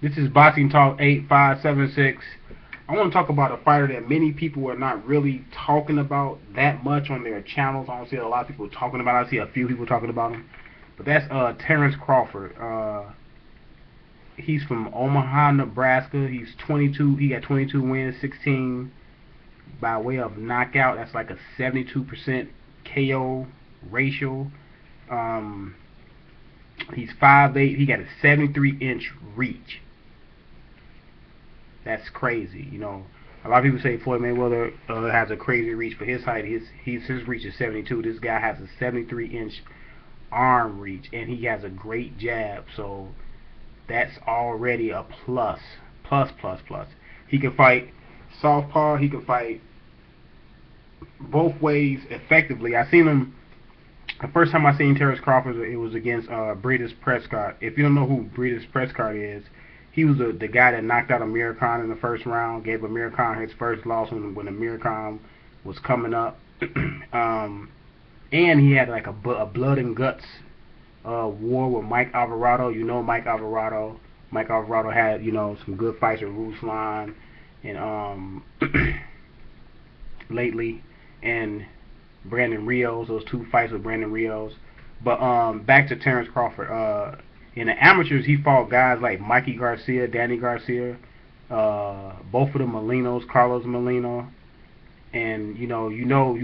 This is Boxing Talk 8576. I want to talk about a fighter that many people are not really talking about that much on their channels. I don't see a lot of people talking about it. I see a few people talking about him. But that's Terence Crawford. He's from Omaha, Nebraska. He's 22. He got 22 wins, 16 by way of knockout. That's like a 72% KO ratio. Um, he's 5'8". He got a 73-inch reach. That's crazy. You know, a lot of people say Floyd Mayweather has a crazy reach for his height. His reach is 72. This guy has a 73-inch arm reach, and he has a great jab. So that's already a plus. Plus. He can fight southpaw. He can fight both ways effectively. I seen him. The first time I seen Terence Crawford, it was against Breidis Prescott. If you don't know who Breidis Prescott is, he was the guy that knocked out Amir Khan in the first round, gave Amir Khan his first loss when Amir Khan was coming up. And he had like a blood and guts war with Mike Alvarado. You know Mike Alvarado. Mike Alvarado had, you know, some good fights with Ruslan and lately, and Brandon Rios. Those two fights with Brandon Rios. But back to Terence Crawford. In the amateurs, he fought guys like Mikey Garcia, Danny Garcia, both of the Molinos, Carlos Molino, and you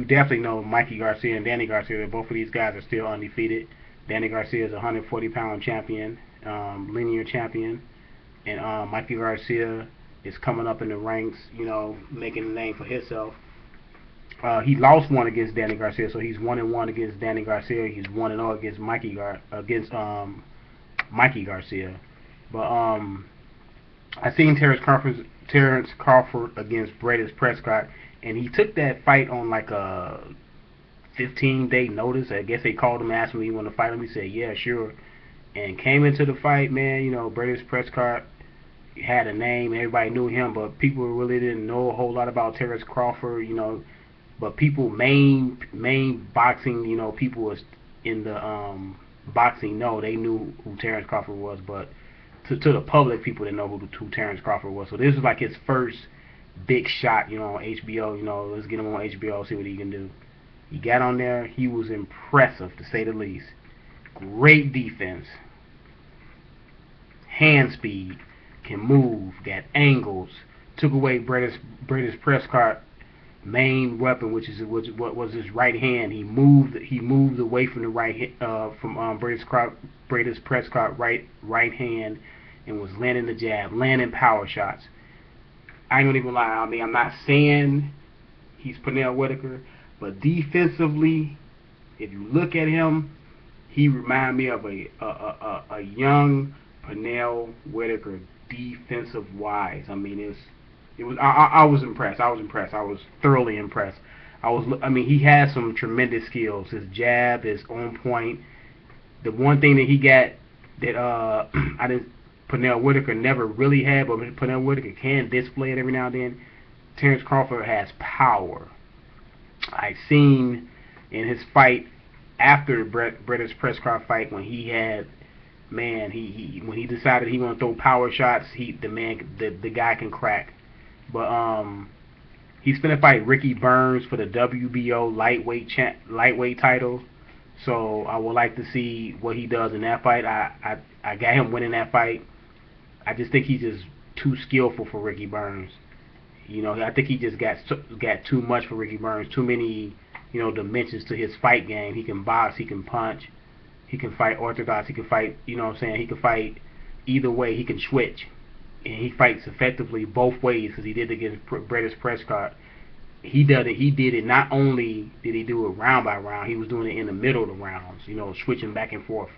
definitely know Mikey Garcia and Danny Garcia. Both of these guys are still undefeated. Danny Garcia is a 140-pound champion, linear champion, and Mikey Garcia is coming up in the ranks, you know, making a name for himself. He lost one against Danny Garcia, so he's 1-1 against Danny Garcia. He's 1-0 against Mikey Garcia. But I seen Terence Crawford against Breidis Prescott, and he took that fight on like a 15-day notice. I guess they called him, asked him if he wanted to fight him. He said, yeah, sure. And came into the fight, man. You know, Breidis Prescott had a name. Everybody knew him, but people really didn't know a whole lot about Terence Crawford, you know. But people, main boxing, you know, people was in the boxing know, they knew who Terence Crawford was, but to the public, people didn't know who Terence Crawford was. So this was like his first big shot, you know, on HBO. You know, let's get him on HBO, see what he can do. He got on there. He was impressive, to say the least. Great defense, hand speed, can move, got angles. Took away Breidis Prescott main weapon, which what was his right hand. He moved away from the right from Breidis Prescott right hand, and was landing the jab, landing power shots. I ain't gonna even lie. I mean, I'm not saying he's Pernell Whitaker, but defensively, if you look at him, he reminds me of a young Pernell Whitaker defensive wise. I mean, I was impressed. I was thoroughly impressed. I mean, he has some tremendous skills. His jab is on point. The one thing that he got that Pernell Whitaker never really had, but Pernell Whitaker can display it every now and then. Terence Crawford has power. I seen in his fight after Breidis Prescott fight, when he had, man, when he decided he want to throw power shots, the guy can crack. But he's gonna fight Ricky Burns for the WBO lightweight title. So I would like to see what he does in that fight. I got him winning that fight. I just think he's just too skillful for Ricky Burns. You know, I think he just got too much for Ricky Burns. Too many, you know, dimensions to his fight game. He can box, he can punch, he can fight orthodox, he can fight, you know what I'm saying, he can fight either way, he can switch. And he fights effectively both ways, because he did it against Breidis Prescott. He did it, not only did he do it round by round, he was doing it in the middle of the rounds, you know, switching back and forth.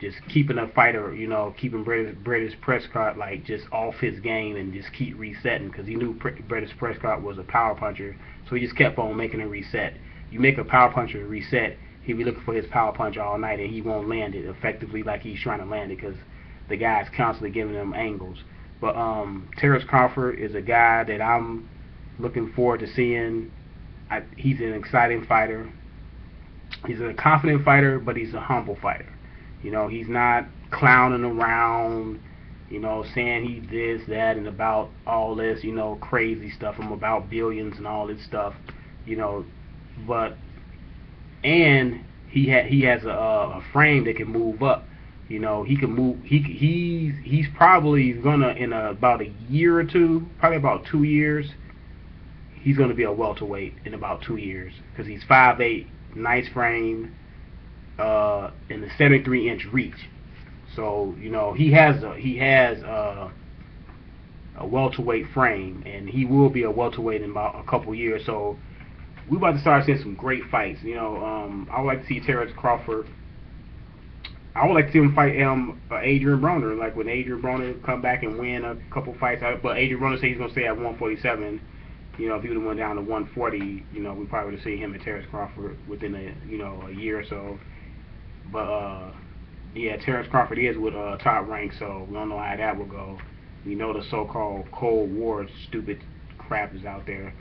Just keeping a fighter, you know, keeping Breidis Prescott like just off his game and just keep resetting, because he knew Breidis Prescott was a power puncher, so he just kept on making a reset. You make a power puncher reset, he'll be looking for his power punch all night, and he won't land it effectively like he's trying to land it, because the guy's constantly giving him angles. But Terence Crawford is a guy that I'm looking forward to seeing. He's an exciting fighter. He's a confident fighter, but he's a humble fighter. You know, he's not clowning around. you know, saying he this, that, and about all this, you know, crazy stuff. I'm about billions and all this stuff, you know, but and he has a frame that can move up. You know, he can move. He's probably gonna in about a year or two, probably about 2 years. He's gonna be a welterweight in about 2 years because he's 5'8", nice frame, and the 73-inch reach. So you know he has a welterweight frame, and he will be a welterweight in about a couple years. So we're about to start seeing some great fights. You know, I would like to see Terence Crawford. I would like to see him fight Adrian Broner. Like when Adrian Broner come back and win a couple fights. But Adrian Broner said he's gonna stay at 147. You know, if he would have went down to 140, you know, we probably would have seen him and Terence Crawford within a year or so. But yeah, Terence Crawford is with Top Rank, so we don't know how that will go. We know the so-called Cold War stupid crap is out there.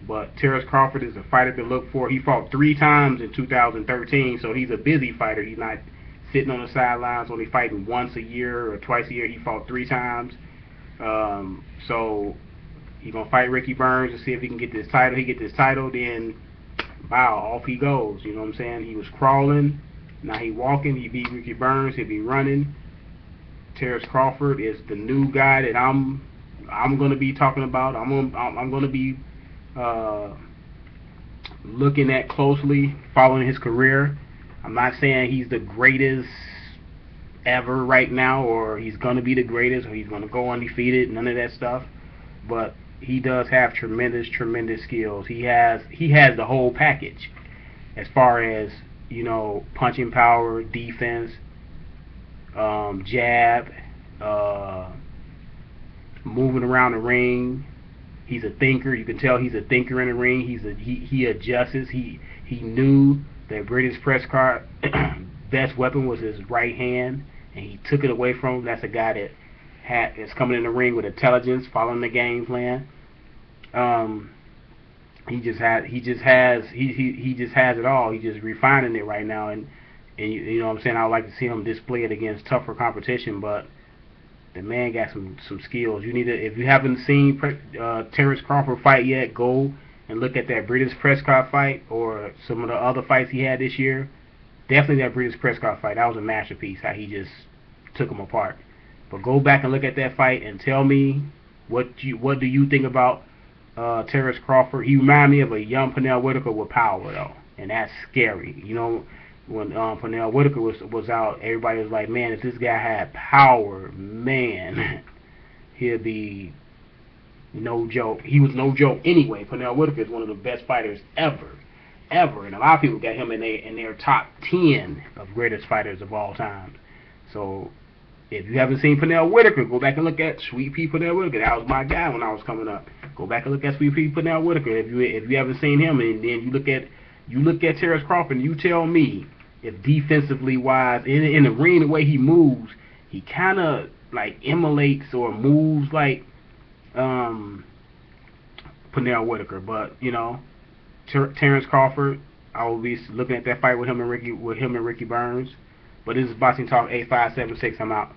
But Terence Crawford is a fighter to look for. He fought 3 times in 2013, so he's a busy fighter. He's not sitting on the sidelines only fighting once a year or twice a year. He fought 3 times. So he's going to fight Ricky Burns to see if he can get this title. He get this title, then wow, off he goes. You know what I'm saying? He was crawling. Now he walking. He beat Ricky Burns. He'll be running. Terence Crawford is the new guy that I'm going to be talking about. I'm going to be looking at closely, following his career. I'm not saying he's the greatest ever right now, or he's going to be the greatest, or he's going to go undefeated. None of that stuff. But he does have tremendous skills. He has the whole package, as far as you know, punching power, defense, jab, moving around the ring. He's a thinker. You can tell he's a thinker in the ring. He adjusts. He knew that British press card best weapon was his right hand, and he took it away from him. That's a guy that is coming in the ring with intelligence, following the game plan. He just has it all. He's just refining it right now, and you know what I'm saying. I'd like to see him display it against tougher competition, but the man got some skills. You need to, if you haven't seen Terence Crawford fight yet, go and look at that British Prescott fight or some of the other fights he had this year. Definitely that British Prescott fight. That was a masterpiece. How he just took him apart. But go back and look at that fight and tell me what do you think about Terence Crawford. He reminded me of a young Pernell Whitaker with power though, and that's scary. You know, when Pernell Whitaker was out, everybody was like, man, if this guy had power, man, he'd be no joke. He was no joke anyway. Pernell Whitaker is one of the best fighters ever, and a lot of people got him in their top 10 of greatest fighters of all time. So if you haven't seen Pernell Whitaker, go back and look at Sweet Pea Pernell Whitaker. That was my guy when I was coming up. Go back and look at Sweet Pea Pernell Whitaker. If you haven't seen him, and then you look at Terence Crawford, and you tell me if defensively wise in the ring, the way he moves, he kind of like emulates or moves like Pernell Whitaker. But you know, Terence Crawford, I will be looking at that fight with him and Ricky Burns. But this is Boxing Talk 8576. I'm out.